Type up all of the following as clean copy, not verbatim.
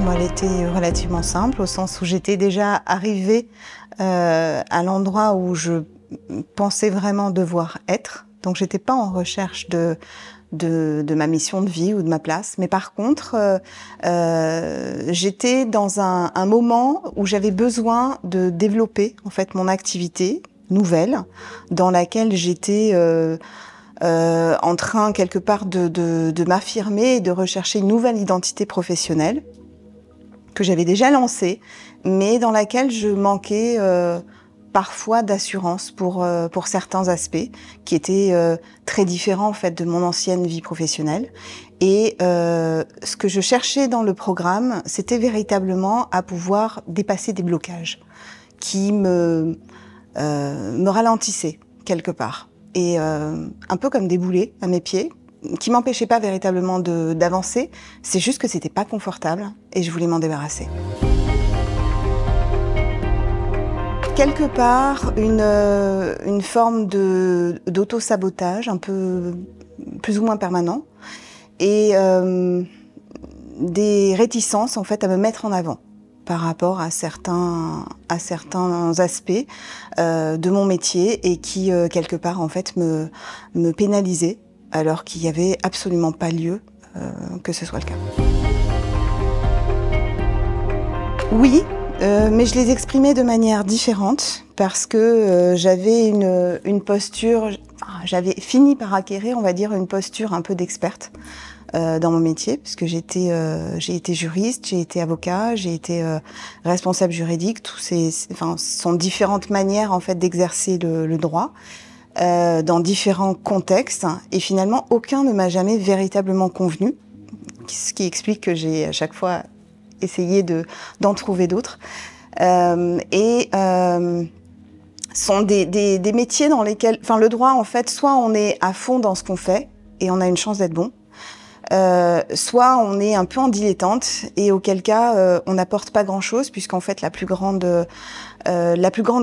Moi, elle était relativement simple, au sens où j'étais déjà arrivée à l'endroit où je pensais vraiment devoir être. Donc, j'étais pas en recherche de ma mission de vie ou de ma place. Mais par contre, j'étais dans un moment où j'avais besoin de développer en fait mon activité nouvelle, dans laquelle j'étais en train quelque part de m'affirmer et de rechercher une nouvelle identité professionnelle que j'avais déjà lancée, mais dans laquelle je manquais parfois d'assurance pour certains aspects qui étaient très différents en fait de mon ancienne vie professionnelle. Et ce que je cherchais dans le programme, c'était véritablement à pouvoir dépasser des blocages qui me ralentissaient quelque part. Et un peu comme des boulets à mes pieds, qui m'empêchaient pas véritablement d'avancer. C'est juste que c'était pas confortable et je voulais m'en débarrasser. Quelque part, une forme d'auto-sabotage, un peu plus ou moins permanent, et des réticences en fait à me mettre en avant par rapport à certains aspects de mon métier et qui quelque part en fait me pénalisaient alors qu'il n'y avait absolument pas lieu que ce soit le cas. Oui. Mais je les exprimais de manière différente parce que j'avais une posture, j'avais fini par acquérir, on va dire, une posture un peu d'experte dans mon métier, puisque j'ai été juriste, j'ai été avocat, j'ai été responsable juridique. Ce sont différentes manières en fait d'exercer le droit dans différents contextes, et finalement aucun ne m'a jamais véritablement convenu, ce qui explique que j'ai à chaque fois essayer d'en trouver d'autres. Sont des métiers dans lesquels, le droit, en fait, soit on est à fond dans ce qu'on fait et on a une chance d'être bon, soit on est un peu en dilettante et auquel cas on n'apporte pas grand-chose, puisqu'en fait la plus grande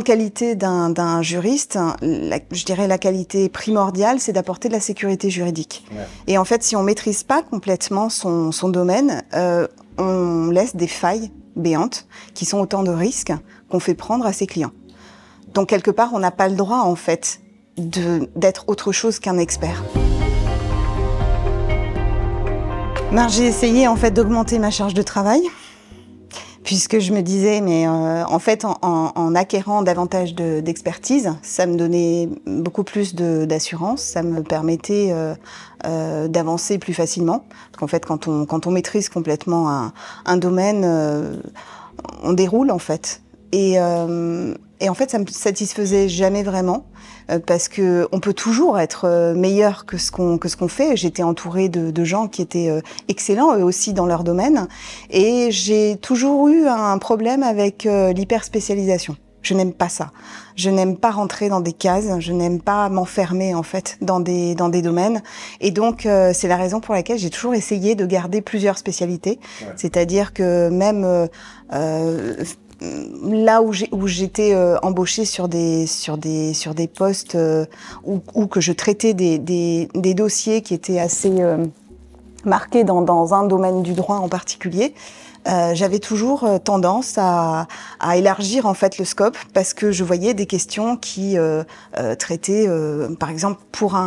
qualité d'un juriste, je dirais la qualité primordiale, c'est d'apporter de la sécurité juridique. Ouais. Et en fait, si on maîtrise pas complètement son domaine, on laisse des failles béantes qui sont autant de risques qu'on fait prendre à ses clients. Donc quelque part, on n'a pas le droit en fait d'être autre chose qu'un expert. J'ai essayé en fait d'augmenter ma charge de travail, puisque je me disais, mais en fait, en acquérant davantage d'expertise, ça me donnait beaucoup plus d'assurance, ça me permettait d'avancer plus facilement. Parce qu'en fait, quand on maîtrise complètement un domaine, on déroule en fait. Et en fait, ça me satisfaisait jamais vraiment, parce que on peut toujours être meilleur que ce qu'on fait. J'étais entourée de gens qui étaient excellents eux aussi dans leur domaine, et j'ai toujours eu un problème avec l'hyperspécialisation. Je n'aime pas ça. Je n'aime pas rentrer dans des cases. Je n'aime pas m'enfermer en fait dans des domaines. Et donc c'est la raison pour laquelle j'ai toujours essayé de garder plusieurs spécialités. Ouais. C'est-à-dire que même là où j'étais embauchée sur des postes où que je traitais des dossiers qui étaient assez marqués dans un domaine du droit en particulier, j'avais toujours tendance à élargir en fait le scope, parce que je voyais des questions qui traitaient, par exemple, pour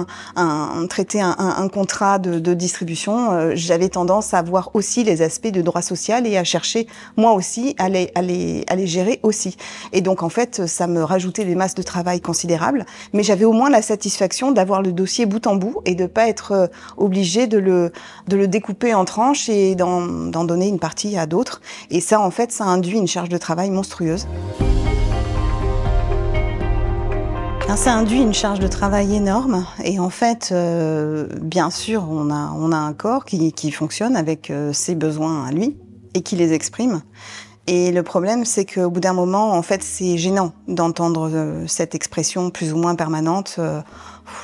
traiter un contrat de distribution, j'avais tendance à voir aussi les aspects de droit social et à chercher moi aussi à les gérer aussi. Et donc en fait, ça me rajoutait des masses de travail considérables, mais j'avais au moins la satisfaction d'avoir le dossier bout en bout et de pas être obligée de le découper en tranches et d'en donner une partie à d'autres. Et ça, en fait, ça induit une charge de travail monstrueuse. Ça induit une charge de travail énorme. Et en fait, bien sûr, on a un corps qui fonctionne avec ses besoins à lui et qui les exprime. Et le problème, c'est qu'au bout d'un moment, en fait, c'est gênant d'entendre cette expression plus ou moins permanente.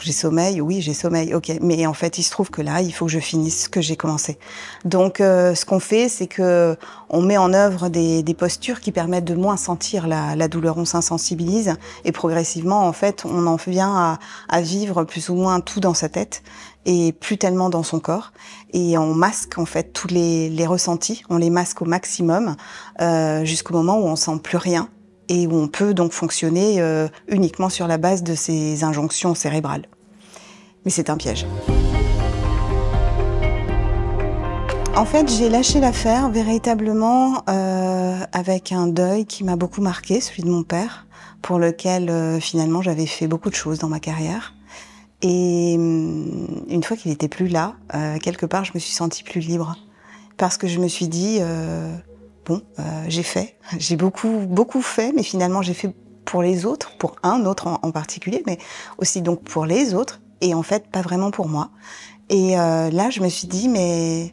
J'ai sommeil, oui, j'ai sommeil, ok. Mais en fait, il se trouve que là, il faut que je finisse ce que j'ai commencé. Donc, ce qu'on fait, c'est que on met en œuvre des postures qui permettent de moins sentir la douleur. On s'insensibilise et progressivement, en fait, on en vient à vivre plus ou moins tout dans sa tête et plus tellement dans son corps. Et on masque, en fait, tous les ressentis. On les masque au maximum jusqu'au moment où on sent plus rien. Et où on peut donc fonctionner uniquement sur la base de ces injonctions cérébrales. Mais c'est un piège. En fait, j'ai lâché l'affaire véritablement avec un deuil qui m'a beaucoup marqué, celui de mon père, pour lequel finalement j'avais fait beaucoup de choses dans ma carrière. Et une fois qu'il n'était plus là, quelque part, je me suis sentie plus libre. Parce que je me suis dit... Bon, j'ai beaucoup fait, mais finalement j'ai fait pour les autres, pour un autre en particulier, mais aussi donc pour les autres, et en fait pas vraiment pour moi. Et là, je me suis dit, mais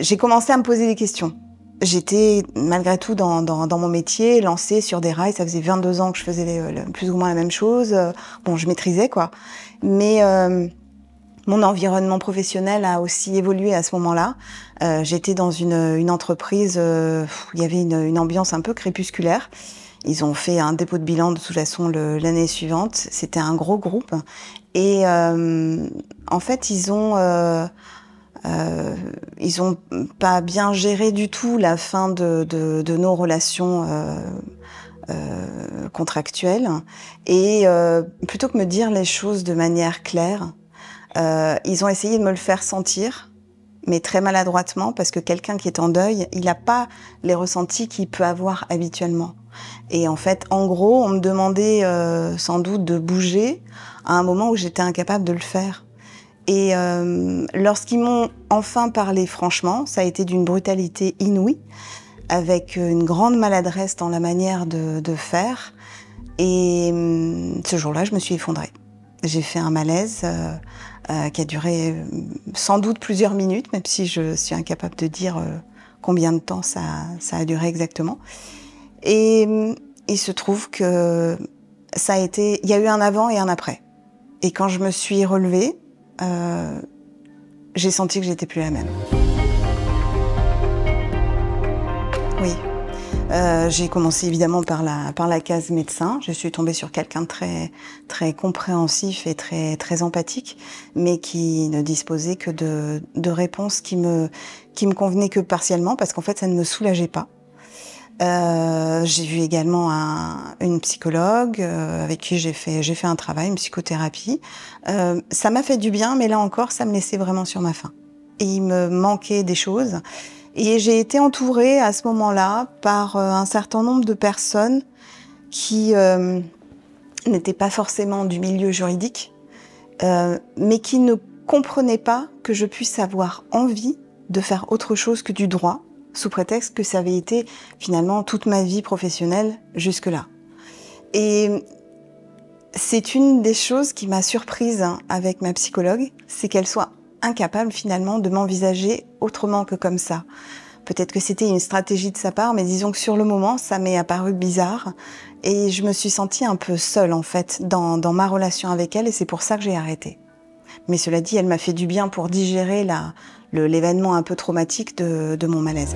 j'ai commencé à me poser des questions. J'étais malgré tout dans mon métier, lancée sur des rails, ça faisait 22 ans que je faisais plus ou moins la même chose. Bon, je maîtrisais quoi, mais mon environnement professionnel a aussi évolué à ce moment-là. J'étais dans une entreprise où il y avait une ambiance un peu crépusculaire. Ils ont fait un dépôt de bilan de toute façon l'année suivante. C'était un gros groupe. Et en fait, ils ont pas bien géré du tout la fin de nos relations contractuelles. Et plutôt que me dire les choses de manière claire, ils ont essayé de me le faire sentir, mais très maladroitement, parce que quelqu'un qui est en deuil, il n'a pas les ressentis qu'il peut avoir habituellement. Et en fait, en gros, on me demandait sans doute de bouger à un moment où j'étais incapable de le faire. Et lorsqu'ils m'ont enfin parlé franchement, ça a été d'une brutalité inouïe, avec une grande maladresse dans la manière de faire. Et ce jour-là, je me suis effondrée. J'ai fait un malaise qui a duré sans doute plusieurs minutes, même si je suis incapable de dire combien de temps ça a duré exactement. Et il se trouve que il y a eu un avant et un après. Et quand je me suis relevée, j'ai senti que j'étais plus la même. Oui. J'ai commencé évidemment par la case médecin. Je suis tombée sur quelqu'un de très compréhensif et très empathique, mais qui ne disposait que de réponses qui me convenaient que partiellement, parce qu'en fait ça ne me soulageait pas. J'ai vu également une psychologue avec qui j'ai fait un travail, une psychothérapie. Ça m'a fait du bien, mais là encore, ça me laissait vraiment sur ma faim. Et il me manquait des choses. Et j'ai été entourée à ce moment-là par un certain nombre de personnes qui n'étaient pas forcément du milieu juridique, mais qui ne comprenaient pas que je puisse avoir envie de faire autre chose que du droit, sous prétexte que ça avait été finalement toute ma vie professionnelle jusque-là. Et c'est une des choses qui m'a surprise avec ma psychologue, c'est qu'elle soit incapable finalement de m'envisager autrement que comme ça. Peut-être que c'était une stratégie de sa part, mais disons que sur le moment, ça m'est apparu bizarre et je me suis sentie un peu seule en fait dans ma relation avec elle et c'est pour ça que j'ai arrêté. Mais cela dit, elle m'a fait du bien pour digérer l'événement un peu traumatique de mon malaise.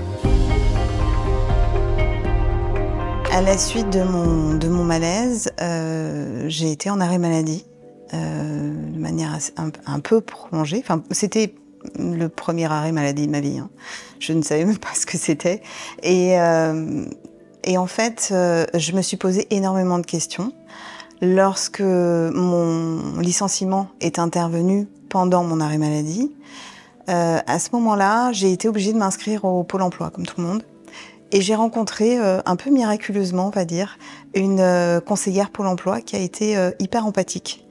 À la suite de mon malaise, j'ai été en arrêt maladie. De manière un peu prolongée. Enfin, c'était le premier arrêt maladie de ma vie. Hein. Je ne savais même pas ce que c'était. Et en fait, je me suis posé énormément de questions. Lorsque mon licenciement est intervenu pendant mon arrêt maladie, à ce moment-là, j'ai été obligée de m'inscrire au Pôle emploi, comme tout le monde. Et j'ai rencontré, un peu miraculeusement, on va dire, une conseillère Pôle emploi qui a été hyper empathique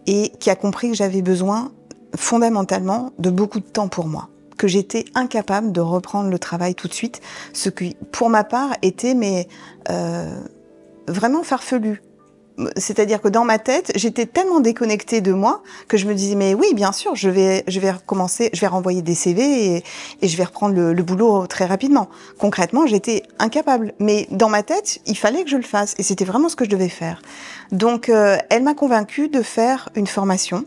et qui a compris que j'avais besoin fondamentalement de beaucoup de temps pour moi, que j'étais incapable de reprendre le travail tout de suite, ce qui pour ma part était vraiment farfelu. C'est-à-dire que dans ma tête, j'étais tellement déconnectée de moi que je me disais mais oui, bien sûr, je vais recommencer, je vais renvoyer des CV et je vais reprendre le boulot très rapidement. Concrètement, j'étais incapable. Mais dans ma tête, il fallait que je le fasse et c'était vraiment ce que je devais faire. Donc, elle m'a convaincue de faire une formation.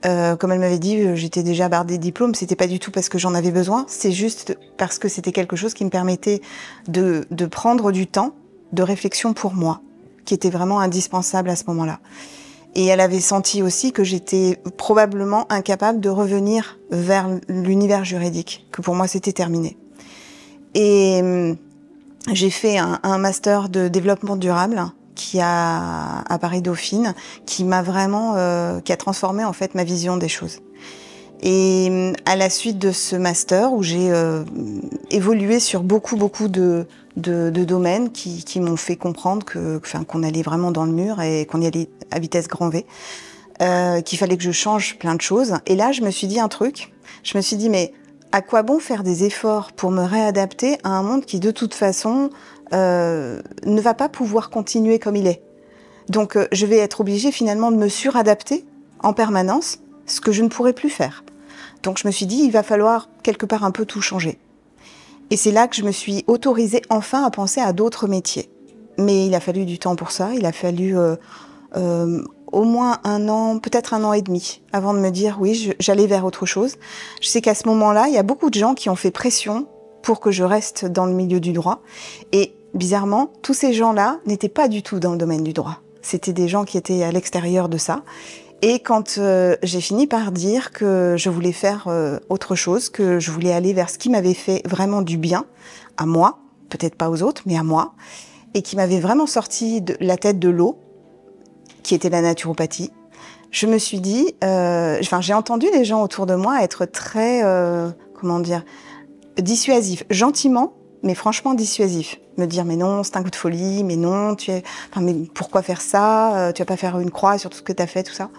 Comme elle m'avait dit, j'étais déjà bardée de diplômes. C'était pas du tout parce que j'en avais besoin. C'est juste parce que c'était quelque chose qui me permettait de prendre du temps de réflexion pour moi, qui était vraiment indispensable à ce moment-là. Et elle avait senti aussi que j'étais probablement incapable de revenir vers l'univers juridique, que pour moi c'était terminé. Et j'ai fait un master de développement durable à Paris-Dauphine, qui m'a vraiment, qui a transformé en fait ma vision des choses. Et à la suite de ce master, où j'ai évolué sur beaucoup de domaines qui m'ont fait comprendre qu'on allait vraiment dans le mur et qu'on y allait à vitesse grand V, qu'il fallait que je change plein de choses. Et là, je me suis dit un truc. Je me suis dit, mais à quoi bon faire des efforts pour me réadapter à un monde qui, de toute façon, ne va pas pouvoir continuer comme il est. Donc, je vais être obligée finalement de me suradapter en permanence, ce que je ne pourrais plus faire. Donc, je me suis dit, il va falloir quelque part un peu tout changer. Et c'est là que je me suis autorisée enfin à penser à d'autres métiers. Mais il a fallu du temps pour ça. Il a fallu au moins 1 an, peut-être 1 an et demi, avant de me dire oui, j'allais vers autre chose. Je sais qu'à ce moment-là, il y a beaucoup de gens qui ont fait pression pour que je reste dans le milieu du droit. Et bizarrement, tous ces gens-là n'étaient pas du tout dans le domaine du droit. C'était des gens qui étaient à l'extérieur de ça. Et quand j'ai fini par dire que je voulais faire autre chose, que je voulais aller vers ce qui m'avait fait vraiment du bien, à moi, peut-être pas aux autres, mais à moi, et qui m'avait vraiment sorti de la tête de l'eau, qui était la naturopathie, je me suis dit, j'ai entendu les gens autour de moi être très, dissuasifs, gentiment, mais franchement dissuasifs. Me dire, mais non, c'est un coup de folie, mais non, mais pourquoi faire ça? Tu vas pas faire une croix sur tout ce que tu as fait, tout ça.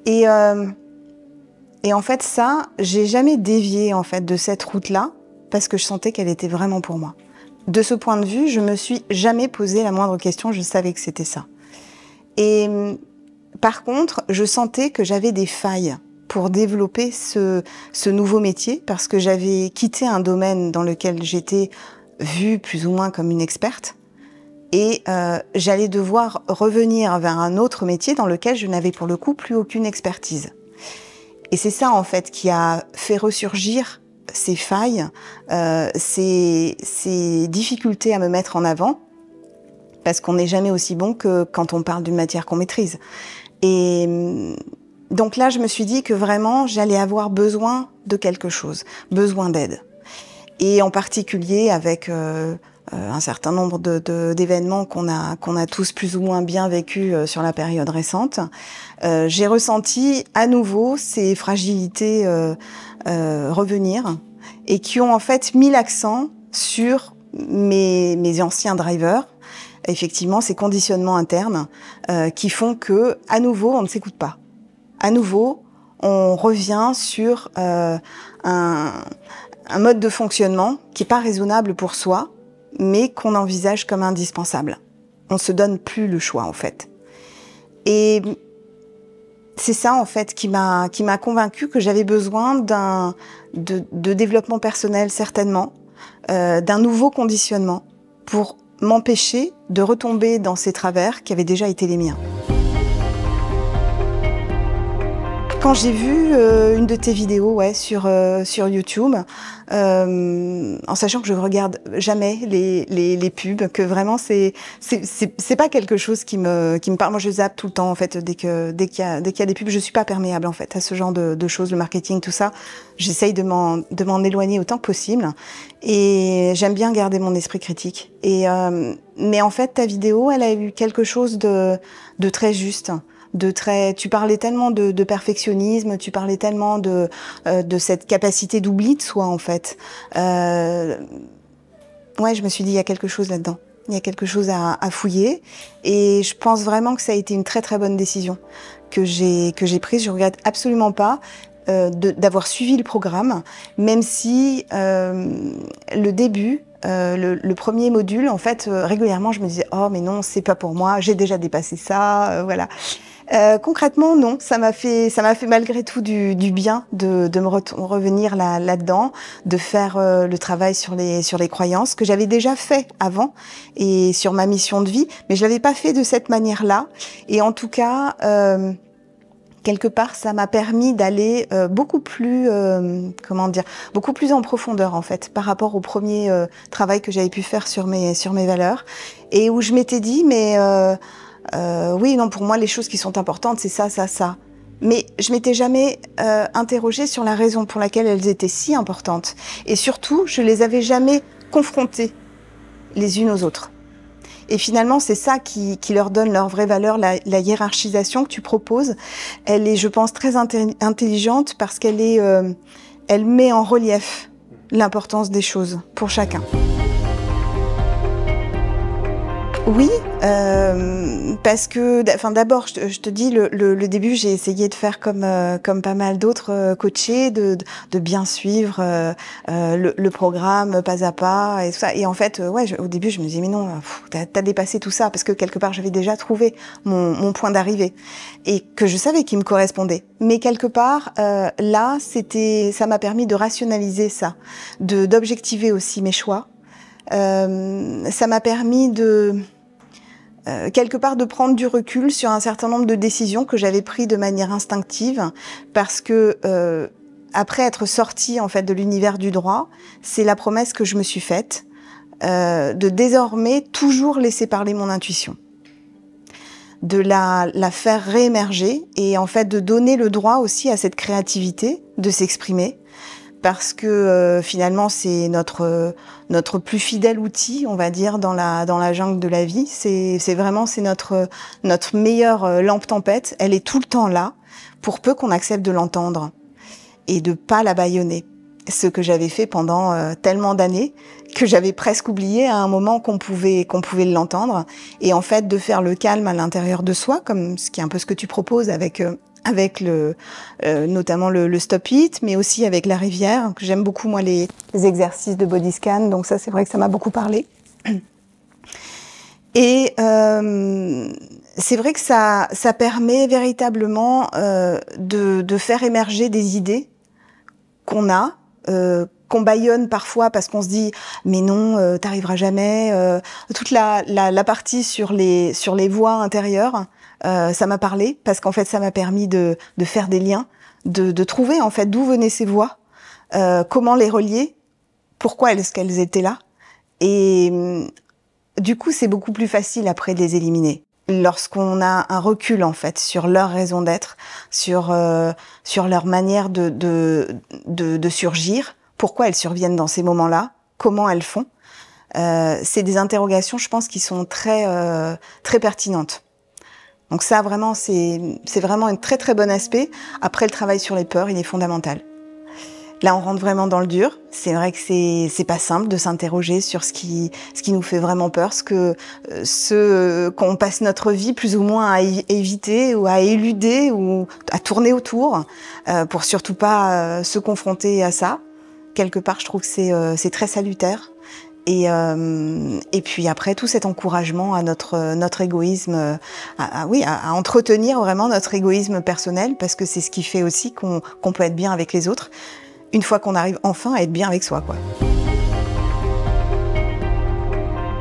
Et en fait, ça, j'ai jamais dévié, en fait, de cette route-là, parce que je sentais qu'elle était vraiment pour moi. De ce point de vue, je me suis jamais posé la moindre question, je savais que c'était ça. Et par contre, je sentais que j'avais des failles pour développer ce nouveau métier, parce que j'avais quitté un domaine dans lequel j'étais vue plus ou moins comme une experte, et j'allais devoir revenir vers un autre métier dans lequel je n'avais pour le coup plus aucune expertise. Et c'est ça en fait qui a fait ressurgir ces failles, ces difficultés à me mettre en avant, parce qu'on n'est jamais aussi bon que quand on parle d'une matière qu'on maîtrise. Et donc là, je me suis dit que vraiment, j'allais avoir besoin de quelque chose, besoin d'aide. Et en particulier avec un certain nombre d'événements qu'on a tous plus ou moins bien vécus sur la période récente, j'ai ressenti à nouveau ces fragilités revenir, et qui ont en fait mis l'accent sur mes anciens drivers, effectivement ces conditionnements internes qui font que à nouveau on ne s'écoute pas. À nouveau, on revient sur un mode de fonctionnement qui n'est pas raisonnable pour soi, mais qu'on envisage comme indispensable. On ne se donne plus le choix, en fait. Et c'est ça, en fait, qui m'a convaincue que j'avais besoin de développement personnel, certainement, d'un nouveau conditionnement, pour m'empêcher de retomber dans ces travers qui avaient déjà été les miens. Quand j'ai vu une de tes vidéos sur YouTube, en sachant que je regarde jamais les pubs, que vraiment c'est pas quelque chose qui me parle. Moi je zappe tout le temps en fait dès qu'il y a des pubs, je suis pas perméable en fait à ce genre de choses, le marketing, tout ça. J'essaye de m'en éloigner autant que possible, et j'aime bien garder mon esprit critique. Mais en fait ta vidéo, elle a eu quelque chose de très juste. Tu parlais tellement de perfectionnisme, tu parlais tellement de cette capacité d'oubli de soi en fait. Ouais, je me suis dit il y a quelque chose là-dedans, il y a quelque chose à fouiller, et je pense vraiment que ça a été une très très bonne décision que j'ai prise. Je regrette absolument pas d'avoir suivi le programme, même si le début le premier module, en fait, régulièrement, je me disais « Oh, mais non, c'est pas pour moi, j'ai déjà dépassé ça, voilà ». Concrètement, non, ça m'a fait malgré tout du bien de me revenir là-dedans, de faire le travail sur les croyances que j'avais déjà fait avant et sur ma mission de vie, mais je l'avais pas fait de cette manière-là. Et en tout cas, quelque part, ça m'a permis d'aller beaucoup plus, beaucoup plus en profondeur en fait, par rapport au premier travail que j'avais pu faire sur mes valeurs, et où je m'étais dit oui, non, pour moi, les choses qui sont importantes, c'est ça, ça, ça. Mais je m'étais jamais interrogée sur la raison pour laquelle elles étaient si importantes. Et surtout, je les avais jamais confrontées les unes aux autres. Et finalement, c'est ça qui leur donne leur vraie valeur, la hiérarchisation que tu proposes. Elle est, je pense, très intelligente parce qu'elle elle met en relief l'importance des choses pour chacun. Oui, parce que, d'abord, je te dis, le début, j'ai essayé de faire comme pas mal d'autres coachés, de bien suivre le programme pas à pas et tout ça. Et en fait, au début, je me disais mais non, t'as dépassé tout ça, parce que quelque part, j'avais déjà trouvé mon point d'arrivée et que je savais qu'il me correspondait. Mais quelque part, là, ça m'a permis de rationaliser ça, d'objectiver aussi mes choix. Ça m'a permis quelque part de prendre du recul sur un certain nombre de décisions que j'avais prises de manière instinctive, parce que après être sortie en fait de l'univers du droit, c'est la promesse que je me suis faite de désormais toujours laisser parler mon intuition, de la faire réémerger et en fait de donner le droit aussi à cette créativité de s'exprimer. Parce que finalement c'est notre plus fidèle outil, on va dire, dans la jungle de la vie. C'est notre meilleure lampe tempête. Elle est tout le temps là, pour peu qu'on accepte de l'entendre et de pas la bâillonner. Ce que j'avais fait pendant tellement d'années que j'avais presque oublié à un moment qu'on pouvait l'entendre, et en fait de faire le calme à l'intérieur de soi, comme ce qui est un peu ce que tu proposes avec notamment le stop it, mais aussi avec la rivière, que j'aime beaucoup moi les exercices de body scan, donc ça c'est vrai que ça m'a beaucoup parlé. Et c'est vrai que ça permet véritablement de faire émerger des idées qu'on a, qu'on bâillonne parfois parce qu'on se dit mais non, t'arriveras jamais. Toute la partie sur les voix intérieures, ça m'a parlé parce qu'en fait ça m'a permis de faire des liens, de trouver en fait d'où venaient ces voix, comment les relier, pourquoi est-ce qu'elles étaient là, et du coup c'est beaucoup plus facile après de les éliminer. Lorsqu'on a un recul en fait sur leur raison d'être, sur leur manière de surgir, pourquoi elles surviennent dans ces moments-là, comment elles font, c'est des interrogations, je pense, qui sont très pertinentes. Donc ça vraiment c'est vraiment un très très bon aspect. Après, le travail sur les peurs, il est fondamental. Là, on rentre vraiment dans le dur. C'est vrai que c'est pas simple de s'interroger sur ce qui nous fait vraiment peur, ce qu'on passe notre vie plus ou moins à éviter ou à éluder ou à tourner autour, pour surtout pas se confronter à ça. Quelque part, je trouve que c'est très salutaire. Et puis après, tout cet encouragement à notre égoïsme, à entretenir vraiment notre égoïsme personnel, parce que c'est ce qui fait aussi qu'on peut être bien avec les autres, une fois qu'on arrive enfin à être bien avec soi, quoi.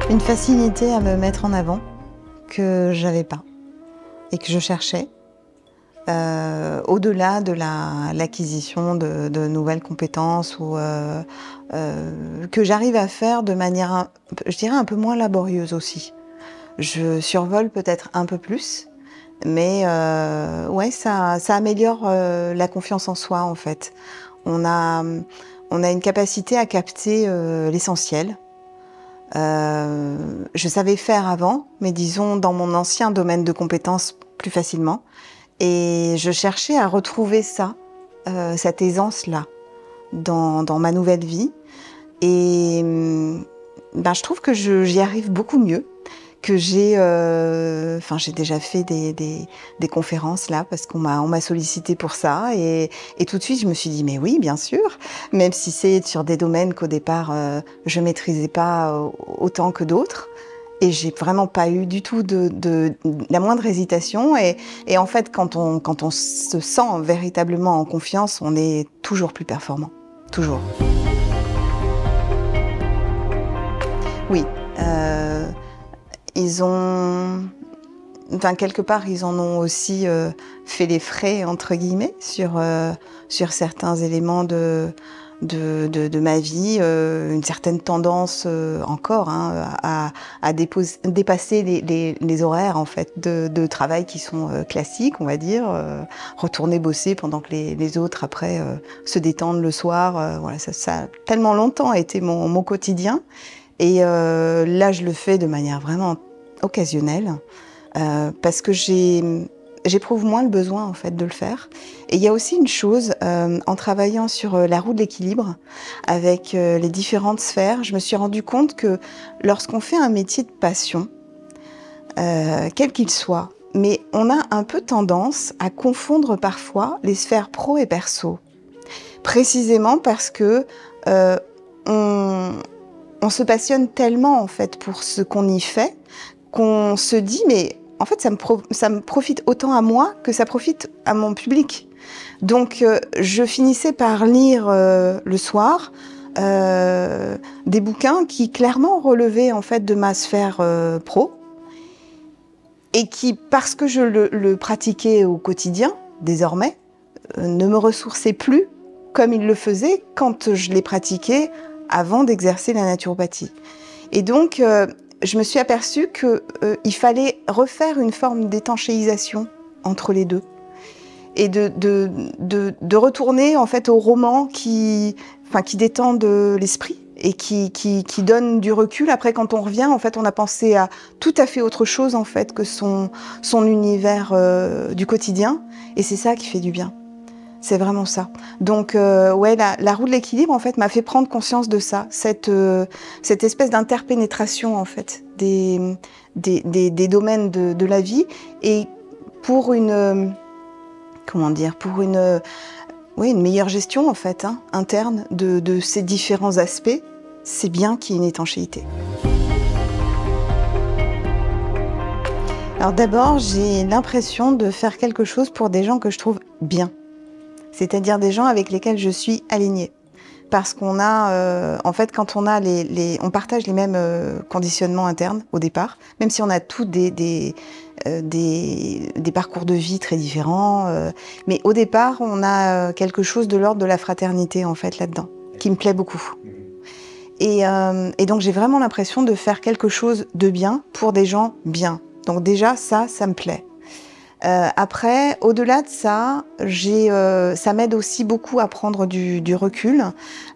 Une facilité à me mettre en avant que j'avais pas et que je cherchais, au-delà de l'acquisition de nouvelles compétences, ou que j'arrive à faire de manière, je dirais, un peu moins laborieuse aussi. Je survole peut-être un peu plus, mais ouais, ça améliore la confiance en soi en fait. On a une capacité à capter l'essentiel. Je savais faire avant, mais disons dans mon ancien domaine de compétences plus facilement. Et je cherchais à retrouver ça, cette aisance-là, dans ma nouvelle vie. Et je trouve que j'y arrive beaucoup mieux, que j'ai déjà fait des conférences là parce on m'a sollicité pour ça et tout de suite je me suis dit mais oui bien sûr, même si c'est sur des domaines qu'au départ je maîtrisais pas autant que d'autres. Et j'ai vraiment pas eu du tout la moindre hésitation. Et en fait, quand on se sent véritablement en confiance, on est toujours plus performant. Toujours. Oui. Ils ont... Enfin, quelque part, ils en ont aussi fait les frais, entre guillemets, sur certains éléments de ma vie, une certaine tendance encore à dépasser les horaires en fait de travail qui sont classiques, on va dire, retourner bosser pendant que les autres après se détendent le soir. Voilà, ça a tellement longtemps été mon quotidien et là je le fais de manière vraiment occasionnelle parce que j'éprouve moins le besoin en fait de le faire. Et il y a aussi une chose, en travaillant sur la roue de l'équilibre avec les différentes sphères, je me suis rendu compte que lorsqu'on fait un métier de passion, quel qu'il soit, mais on a un peu tendance à confondre parfois les sphères pro et perso. Précisément parce que on se passionne tellement en fait pour ce qu'on y fait qu'on se dit mais en fait, ça me profite autant à moi que ça profite à mon public. Donc, je finissais par lire le soir des bouquins qui clairement relevaient en fait de ma sphère pro et qui, parce que je le pratiquais au quotidien, désormais, ne me ressourçaient plus comme ils le faisaient quand je les pratiquais avant d'exercer la naturopathie. Et donc, je me suis aperçue qu'il fallait refaire une forme d'étanchéisation entre les deux et de retourner en fait au roman qui détend l'esprit et qui donne du recul. Après, quand on revient, en fait, on a pensé à tout à fait autre chose en fait que son univers du quotidien, et c'est ça qui fait du bien. C'est vraiment ça. Donc, ouais, la roue de l'équilibre, en fait, m'a fait prendre conscience de ça, cette espèce d'interpénétration, en fait, des domaines de la vie, et pour oui, une meilleure gestion, en fait, interne de ces différents aspects, c'est bien qu'il y ait une étanchéité. Alors d'abord, j'ai l'impression de faire quelque chose pour des gens que je trouve bien. C'est-à-dire des gens avec lesquels je suis alignée. Parce qu'on a, en fait, quand on a on partage les mêmes conditionnements internes au départ, même si on a tous des parcours de vie très différents. Mais au départ, on a quelque chose de l'ordre de la fraternité, en fait, là-dedans, qui me plaît beaucoup. Et donc, j'ai vraiment l'impression de faire quelque chose de bien pour des gens bien. Donc déjà, ça me plaît. Après, au-delà de ça, ça m'aide aussi beaucoup à prendre du recul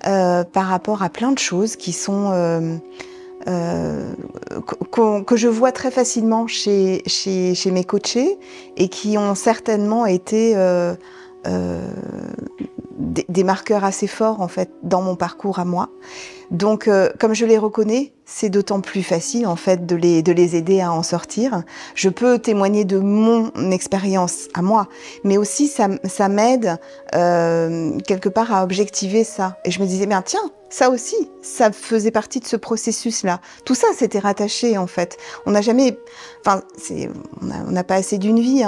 par rapport à plein de choses qui sont que je vois très facilement chez mes coachés et qui ont certainement été des marqueurs assez forts en fait dans mon parcours à moi. Donc, comme je les reconnais, c'est d'autant plus facile en fait de les aider à en sortir. Je peux témoigner de mon expérience à moi, mais aussi ça m'aide quelque part à objectiver ça. Et je me disais, bien tiens, ça aussi, ça faisait partie de ce processus-là. Tout ça, c'était rattaché en fait. On n'a jamais, enfin, on n'a pas assez d'une vie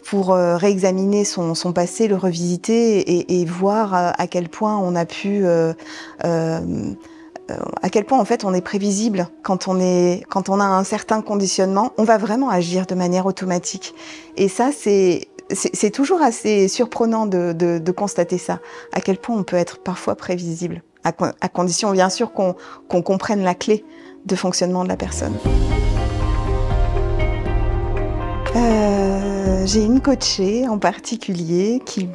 pour réexaminer son passé, le revisiter et voir à quel point on a pu à quel point en fait on est prévisible quand on a un certain conditionnement, on va vraiment agir de manière automatique. Et ça c'est toujours assez surprenant de constater ça, à quel point on peut être parfois prévisible, à condition bien sûr qu'on comprenne la clé de fonctionnement de la personne. J'ai une coachée en particulier qui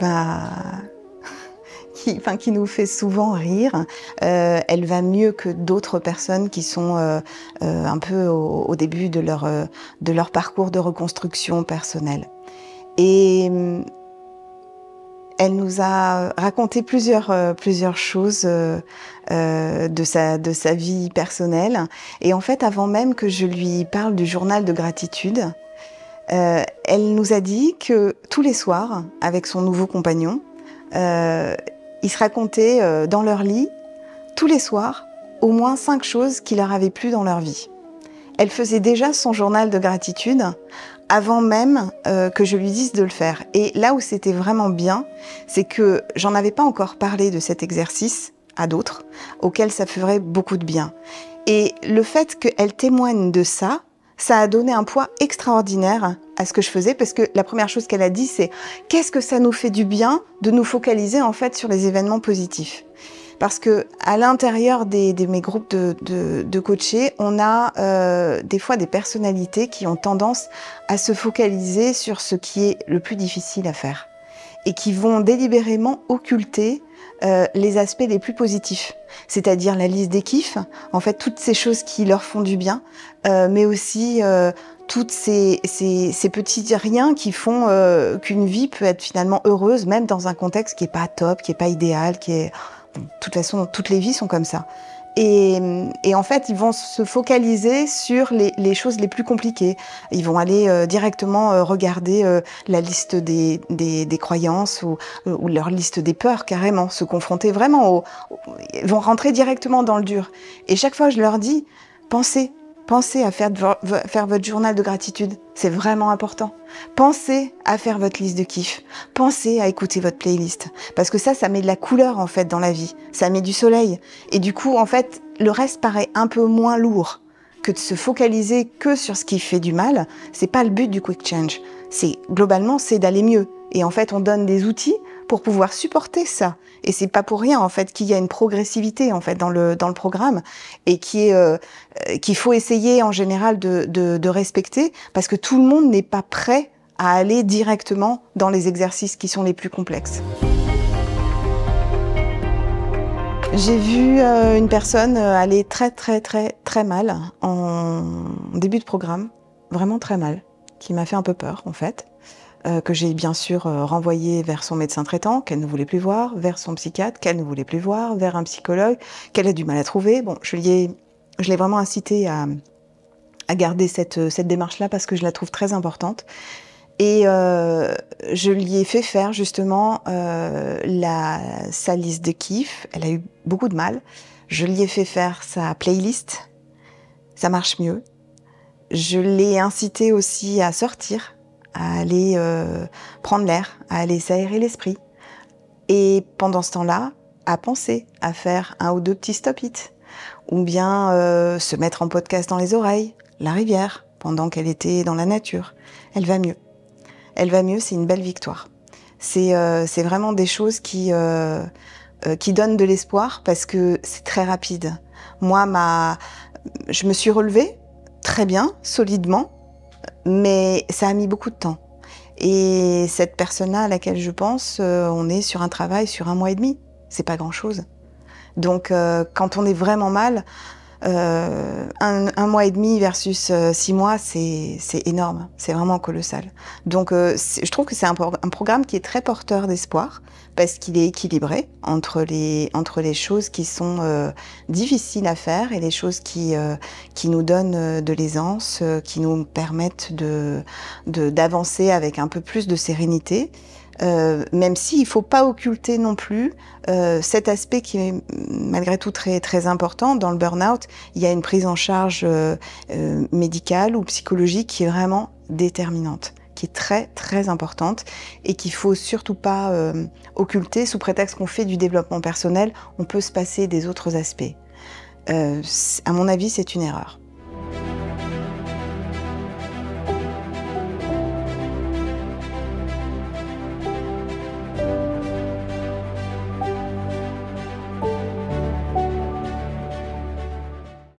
nous fait souvent rire. Elle va mieux que d'autres personnes qui sont un peu au début de leur parcours de reconstruction personnelle. Et Elle nous a raconté plusieurs choses de sa vie personnelle. Et en fait, avant même que je lui parle du journal de gratitude, elle nous a dit que tous les soirs, avec son nouveau compagnon, ils se racontaient dans leur lit, tous les soirs, au moins 5 choses qui leur avaient plu dans leur vie. Elle faisait déjà son journal de gratitude avant même que je lui dise de le faire. Et là où c'était vraiment bien, c'est que j'en avais pas encore parlé de cet exercice à d'autres, auxquels ça ferait beaucoup de bien. Et le fait qu'elle témoigne de ça, ça a donné un poids extraordinaire à ce que je faisais, parce que la première chose qu'elle a dit, c'est « Qu'est-ce que ça nous fait du bien de nous focaliser en fait sur les événements positifs ?» Parce que à l'intérieur de mes groupes de coachés, on a des fois des personnalités qui ont tendance à se focaliser sur ce qui est le plus difficile à faire et qui vont délibérément occulter les aspects les plus positifs, c'est-à-dire la liste des kiffs, en fait toutes ces choses qui leur font du bien, mais aussi toutes ces petits riens qui font qu'une vie peut être finalement heureuse, même dans un contexte qui est pas top, qui est pas idéal, qui est... De toute façon, toutes les vies sont comme ça. Et en fait, ils vont se focaliser sur les choses les plus compliquées. Ils vont aller directement regarder la liste des croyances ou leur liste des peurs, carrément, se confronter vraiment ils vont rentrer directement dans le dur. Et chaque fois, je leur dis, pensez à faire votre journal de gratitude. C'est vraiment important. Pensez à faire votre liste de kiffs. Pensez à écouter votre playlist. Parce que ça met de la couleur, en fait, dans la vie. Ça met du soleil. Et du coup, en fait, le reste paraît un peu moins lourd que de se focaliser que sur ce qui fait du mal. C'est pas le but du quick change. Globalement, c'est d'aller mieux. Et en fait, on donne des outils pour pouvoir supporter ça. Et c'est pas pour rien, en fait, qu'il y a une progressivité, en fait, dans le programme, et qu'il faut essayer, en général, de respecter, parce que tout le monde n'est pas prêt à aller directement dans les exercices qui sont les plus complexes. J'ai vu une personne aller très mal en début de programme, vraiment très mal, qui m'a fait un peu peur, en fait. Que j'ai bien sûr renvoyé vers son médecin traitant, qu'elle ne voulait plus voir, vers son psychiatre, qu'elle ne voulait plus voir, vers un psychologue, qu'elle a du mal à trouver. Bon, je l'ai vraiment incitée à garder cette démarche-là parce que je la trouve très importante. Et je lui ai fait faire justement sa liste de kiffs. Elle a eu beaucoup de mal. Je lui ai fait faire sa playlist. Ça marche mieux. Je l'ai incitée aussi à sortir, à aller prendre l'air, à aller s'aérer l'esprit. Et pendant ce temps-là, à penser à faire 1 ou 2 petits stop-it. Ou bien se mettre en podcast dans les oreilles, la rivière, pendant qu'elle était dans la nature. Elle va mieux. Elle va mieux, c'est une belle victoire. C'est vraiment des choses qui donnent de l'espoir parce que c'est très rapide. Moi, je me suis relevée très bien, solidement, mais ça a mis beaucoup de temps. Et cette personne-là à laquelle je pense, on est sur un travail sur 1 mois et demi. C'est pas grand-chose. Donc, quand on est vraiment mal, 1 mois et demi versus 6 mois, c'est énorme. C'est vraiment colossal. Donc, je trouve que c'est un programme qui est très porteur d'espoir parce qu'il est équilibré entre les choses qui sont difficiles à faire et les choses qui nous donnent de l'aisance, qui nous permettent d'avancer avec un peu plus de sérénité. Même s'il ne faut pas occulter non plus cet aspect qui est malgré tout très important. Dans le burn-out, il y a une prise en charge médicale ou psychologique qui est vraiment déterminante, qui est très importante et qu'il faut surtout pas occulter sous prétexte qu'on fait du développement personnel. On peut se passer des autres aspects. À mon avis, c'est une erreur.